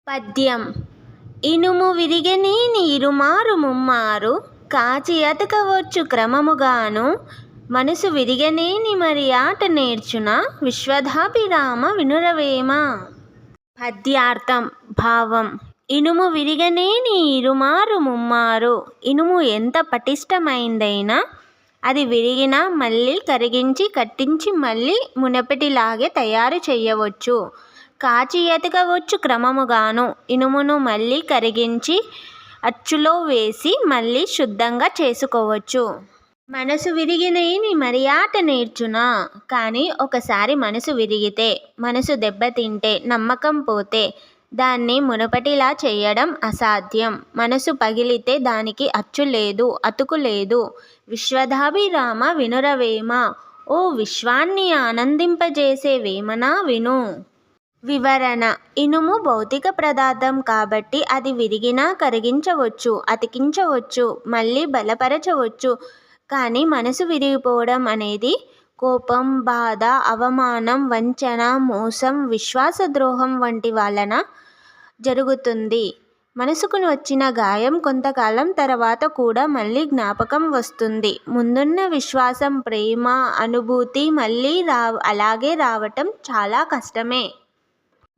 పద్యం. ఇనుము విరిగెని నీరుమారు ముమ్మారు కాచి అతకవచ్చు క్రమముగాను మనసు విరిగనేని మరి ఆట నేర్చున విశ్వదాభిరామ వినురవేమ. పద్యార్థం భావం. ఇనుము విరిగనేని ఇరుమారు ముమ్మారు. ఇనుము ఎంత పటిష్టమైందైనా అది విరిగినా మళ్ళీ కరిగించి కట్టించి మళ్ళీ మునపటిలాగే తయారు చేయవచ్చు. కాచి ఎతకవచ్చు క్రమముగాను. ఇనుమును మళ్ళీ కరిగించి అచ్చులో వేసి మళ్ళీ శుద్ధంగా చేసుకోవచ్చు. మనసు విరిగినేని మరి ఆట నేర్చునా. కానీ ఒకసారి మనసు విరిగితే, మనసు దెబ్బతింటే, నమ్మకం పోతే దాన్ని మునుపటిలా చేయడం అసాధ్యం. మనసు పగిలితే దానికి అచ్చు లేదు, అతుకు లేదు. విశ్వదాభిరామ వినురవేమ. ఓ విశ్వాన్ని ఆనందింపజేసే వేమనా విను. వివరణ. ఇనుము భౌతిక పదార్థం కాబట్టి అది విరిగినా కరిగించవచ్చు, అతికించవచ్చు, మళ్ళీ బలపరచవచ్చు. కానీ మనసు విరిగిపోవడం అనేది కోపం, బాధ, అవమానం, వంచన, మోసం, విశ్వాసద్రోహం వంటి వలన జరుగుతుంది. మనసుకు వచ్చిన గాయం కొంతకాలం తర్వాత కూడా మళ్ళీ జ్ఞాపకం వస్తుంది. ముందున్న విశ్వాసం, ప్రేమ, అనుభూతి మళ్ళీ అలాగే రావటం చాలా కష్టమే.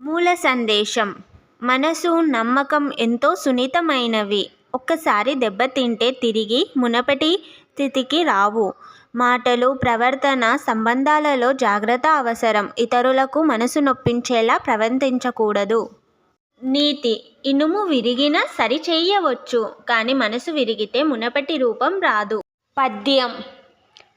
మూల సందేశం. మనసు, నమ్మకం ఎంతో సున్నితమైనవి. ఒక్కసారి దెబ్బతింటే తిరిగి మునపటి స్థితికి రావు. మాటలు, ప్రవర్తన, సంబంధాలలో జాగ్రత్త అవసరం. ఇతరులకు మనసు నొప్పించేలా ప్రవర్తించకూడదు. నీతి. ఇనుము విరిగినా సరిచేయవచ్చు, కానీ మనసు విరిగితే మునపటి రూపం రాదు. పద్యం.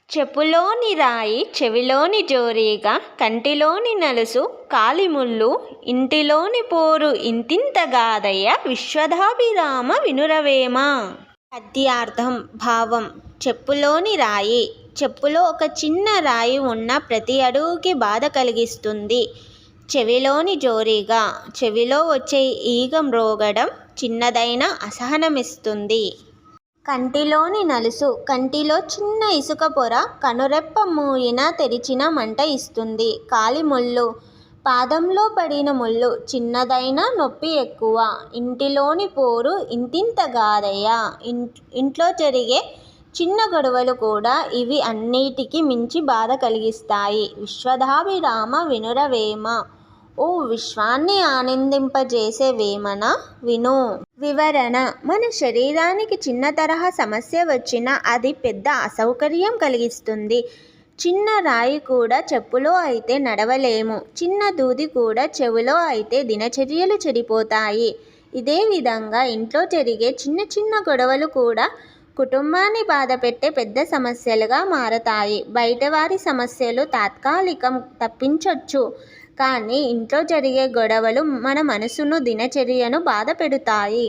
చెప్పులోని రాయి చెవిలోని జోరీగా కంటిలోని నలుసు కాలిముళ్ళు ఇంటిలోని పోరు ఇంతింతగాదయ్య విశ్వదాభిరామ వినురవేమ. పద్యార్థం భావం. చెప్పులోని రాయి. చెప్పులో ఒక చిన్న రాయి ఉన్న ప్రతి అడుగుకి బాధ కలిగిస్తుంది. చెవిలోని జోరీగా. చెవిలో వచ్చే ఈగ మ్రోగడం చిన్నదైనా అసహనమిస్తుంది. కంటిలోని నలుసు. కంటిలో చిన్న ఇసుక పొర కనురెప్ప మూయిన తెరిచిన మంట ఇస్తుంది. కాలిముళ్ళు. పాదంలో పడిన ముళ్ళు చిన్నదైనా నొప్పి ఎక్కువ. ఇంటిలోని పోరు ఇంతింతగాదయ్యా. ఇంట్లో జరిగే చిన్న గొడవలు కూడా ఇవి అన్నిటికీ మించి బాధ కలిగిస్తాయి. విశ్వదాభిరామ వినురవేమ. ఓ విశ్వాన్ని ఆనందింపజేసే వేమనా విను. వివరణ. మన శరీరానికి చిన్న తరహా సమస్య వచ్చినా అది పెద్ద అసౌకర్యం కలిగిస్తుంది. చిన్న రాయి కూడా చెప్పులో అయితే నడవలేము. చిన్న దూది కూడా చెవిలో అయితే దినచర్యలు చెడిపోతాయి. ఇదే విధంగా ఇంట్లో జరిగే చిన్న చిన్న గొడవలు కూడా కుటుంబాన్ని బాధపెట్టే పెద్ద సమస్యలుగా మారతాయి. బయటవారి సమస్యలు తాత్కాలికం, తప్పించొచ్చు. కానీ ఇంట్లో జరిగే గొడవలు మన మనసును, దినచర్యను బాధ పెడతాయి.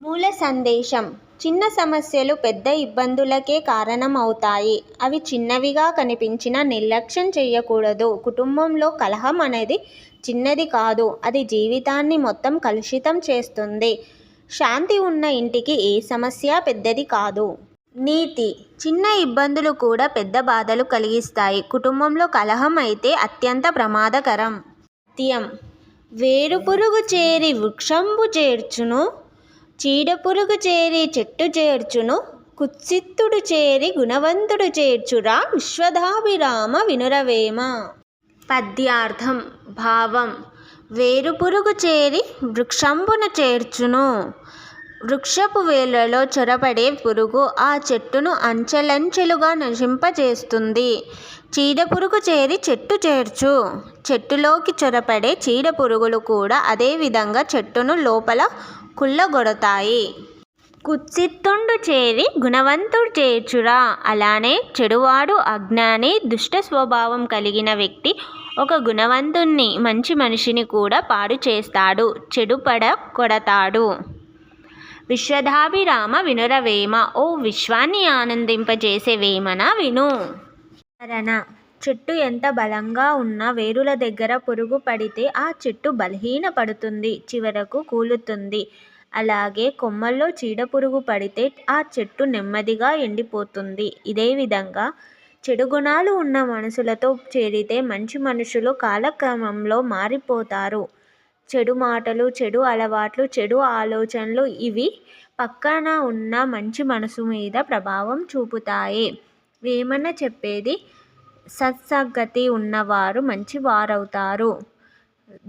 మూల సందేశం. చిన్న సమస్యలు పెద్ద ఇబ్బందులకే కారణం అవుతాయి. అవి చిన్నవిగా కనిపించినా నిర్లక్ష్యం చేయకూడదు. కుటుంబంలో కలహం అనేది చిన్నది కాదు, అది జీవితాన్ని మొత్తం కలుషితం చేస్తుంది. శాంతి ఉన్న ఇంటికి ఏ సమస్య పెద్దది కాదు. నీతి. చిన్న ఇబ్బందులు కూడా పెద్ద బాధలు కలిగిస్తాయి. కుటుంబంలో కలహం అయితే అత్యంత ప్రమాదకరం. పద్యం. వేరుపురుగు చేరి వృక్షంబు చేర్చును, చీడపురుగు చేరి చెట్టు చేర్చును, కుత్సిత్తుడు చేరి గుణవంతుడు చేర్చురా విశ్వదాభిరామ వినురవేమ. పద్యార్థం భావం. వేరుపురుగు చేరి వృక్షంబున చేర్చును. వృక్షపు వేళ్లలో చొరబడే పురుగు ఆ చెట్టును అంచెలంచెలుగా నశింపజేస్తుంది. చీడపురుగు చేరి చెట్టు చేర్చు. చెట్టులోకి చొరబడే చీడపురుగులు కూడా అదే విధంగా చెట్టును లోపల కుళ్ళగొడతాయి. కుత్సిత్తుండు చేరి గుణవంతుడు చేర్చురా. అలానే చెడువాడు, అజ్ఞాని, దుష్ట స్వభావం కలిగిన వ్యక్తి ఒక గుణవంతుణ్ణి, మంచి మనిషిని కూడా పాడు చేస్తాడు, చెడుపడ కొడతాడు. విశ్వదాభిరామ వినురవేమ. ఓ విశ్వాన్ని ఆనందింపజేసే వేమనా విను. వివరణ. చెట్టు ఎంత బలంగా ఉన్నా వేరుల దగ్గర పురుగు పడితే ఆ చెట్టు బలహీన పడుతుంది, చివరకు కూలుతుంది. అలాగే కొమ్మల్లో చీడపురుగు పడితే ఆ చెట్టు నెమ్మదిగా ఎండిపోతుంది. ఇదే విధంగా చెడు గుణాలు ఉన్న మనుషులతో చేరితే మంచి మనుషులు కాలక్రమంలో మారిపోతారు. చెడు మాటలు, చెడు అలవాట్లు, చెడు ఆలోచనలు ఇవి పక్కన ఉన్న మంచి మనసు మీద ప్రభావం చూపుతాయి. వేమన చెప్పేది సత్సంగతి ఉన్నవారు మంచివారవుతారు,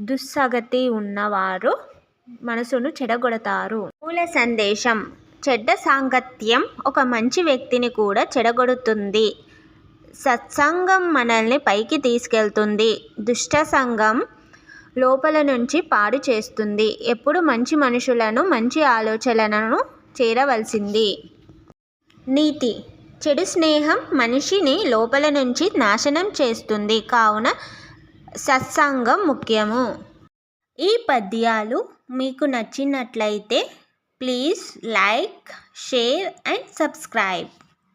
దుస్సంగతి ఉన్నవారు మనసును చెడగొడతారు. మూల సందేశం: చెడ్డ సాంగత్యం ఒక మంచి వ్యక్తిని కూడా చెడగొడుతుంది. సత్సంగం మనల్ని పైకి తీసుకెళ్తుంది, దుష్ట సంఘం లోపల నుంచి పాడు చేస్తుంది. ఎప్పుడు మంచి మనుషులను, మంచి ఆలోచనలను చేరవలసింది. నీతి: చెడు స్నేహం మనిషిని లోపల నుంచి నాశనం చేస్తుంది, కావున సత్సంగం ముఖ్యము. ఈ పద్యాలు మీకు నచ్చినట్లయితే please like, share and subscribe.